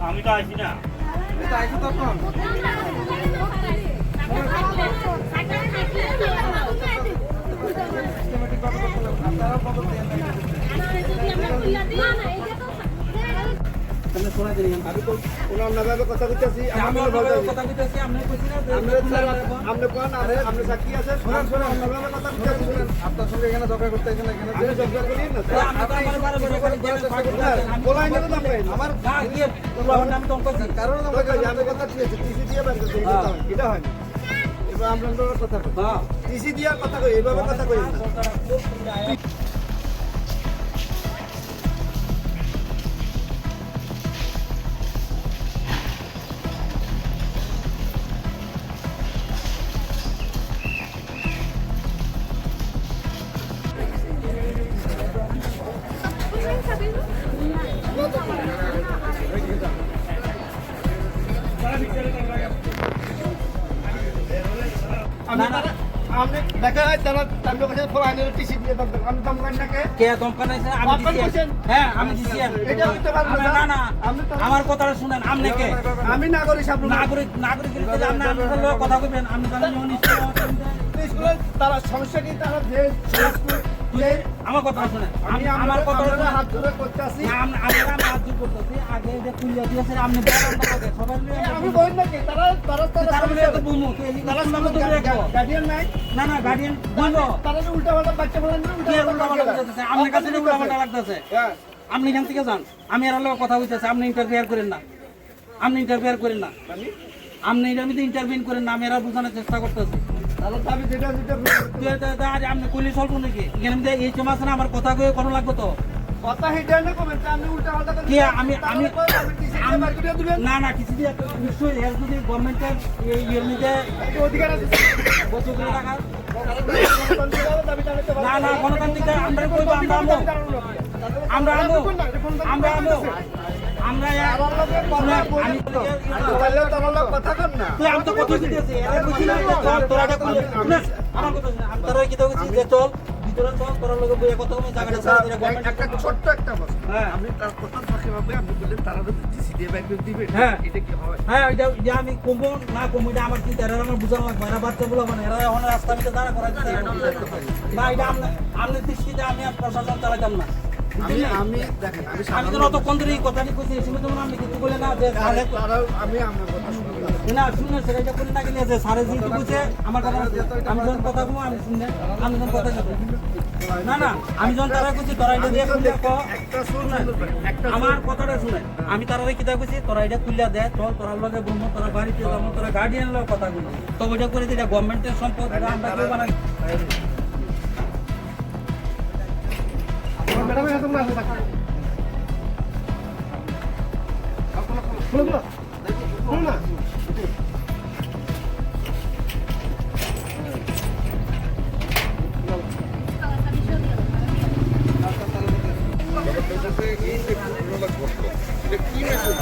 আমি তো আইছি না। কথা কইতেছি সাক্ষী আছে শোনেন কথা কইতেছি আপনার সঙ্গে এখানে ঝগড়া করতে এখানে ঝগড়া করি না কারণ আমি কথা দিয়েছি টিসি দিয়ে বের করছি এটা হয় না এবার আমরা কথা টিসি দিয়ে কথা কই এভাবে কথা কই না দেখা হয় তারা তার কাছে ফলাইনের টিসি দিয়ে দরকার আমি দমকান নাকে কে দমকান আছে আমি দিছি হ্যাঁ আমি দিছি এটা হইতে পারবে না না আমার কথাটা শুনেন আপনি কে আমি নাগরিক সাহেব নাগরিক দিলে আপনি আমার কথা কইবেন আমি জানি স্কুলে তারা সমস্যা কি তারা যে আমার কথা শুনেন আমি আমার কথা হাত ধরে করতেছি আমি হাত ধরে করতেছি আগে যে কুলিয়া দিয়েছে আপনি সবাই আমি বলি নাকি তারা তো বুমু তারা গার্ডিয়ান নাই না না গার্ডিয়ান বলবো তারা উল্টা পাল্টা বাচ্চা বলেন না উল্টা পাল্টা লাগতেছে আপনার কাছে উল্টা পাল্টা লাগতেছে আপনি এখান থেকে যান আমি এর লোক কথা হইতেছে আপনি ইন্টারফেয়ার করেন না আপনি ইন্টারফেয়ার করেন না আপনি ইন্টারভিউ করেন না আমি এরা বোঝানোর চেষ্টা করতেছি আপনি কইলে চলবো নাকি এখানে এই সমাজ না আমার কথা কয়ে কোনো লাগবে তো কথা হেঁটে না কমেন আপনি উল্টা পাল্টা কি আমি না না কিছু দিয়ে নিশ্চয়ই এর যদি গভর্নমেন্টের ইয়ের মধ্যে অধিকার আছে বছর করে রাখার না না গণতান্ত্রিক আমরা কইবো আমরা আমো কথা কর না তুই আমি তো কথা দিতেছি তোরা এটা কইলে আমার কথা আমি তোরা কি দেখছি যে চল ভিতরে চল তোরা লগে বইয়া কথা কই জায়গাটা ছেড়ে দিলে গভর্নমেন্ট একটা ছোট্ট একটা বস আপনি তার কথা থাকে ভাবে আপনি বললেন তারা তো টিসি দিয়ে ব্যাক দিবে হ্যাঁ এটা কি হয় হ্যাঁ এটা আমি কমবো না কমবো এটা আমার চিন্তা এরা আমার বুঝানো লাগবে এরা বাচ্চা বলো মানে এরা এখন রাস্তা ভিতরে দাঁড়া করা দিতে না এটা আপনি দৃষ্টিতে আমি প্রশাসন চালাইতাম না আমি দেখেন আমি তো অতক্ষণ ধরে এই কথাটি কইছি এই সময় তোমরা আমি কিছু বলে না যে আমি আমার কথা শুনলাম না শুনে সেটা করে না গেলে যে সারে যেহেতু কইছে আমার কথা আমি যখন কথা বলবো আমি শুনে আমি যখন কথা বলবো না না আমি যখন তারা কইছি তোরা এটা দিয়ে খুলে একটা শুনুন একটা আমার কথাটা শুনে আমি তারা কিতা কইছি তোরা এটা খুলে দে চল তোরা লগে বলবো তোরা বাড়িতে যাবো তোরা গার্ডিয়ান লগে কথা বলবো তো ওইটা করে দিটা গভর্নমেন্টের সম্পদ এটা আমরা কেউ বানাই ম্যাডাম এখানে তোমরা আসো থাকো খুলো না কি মেসেজ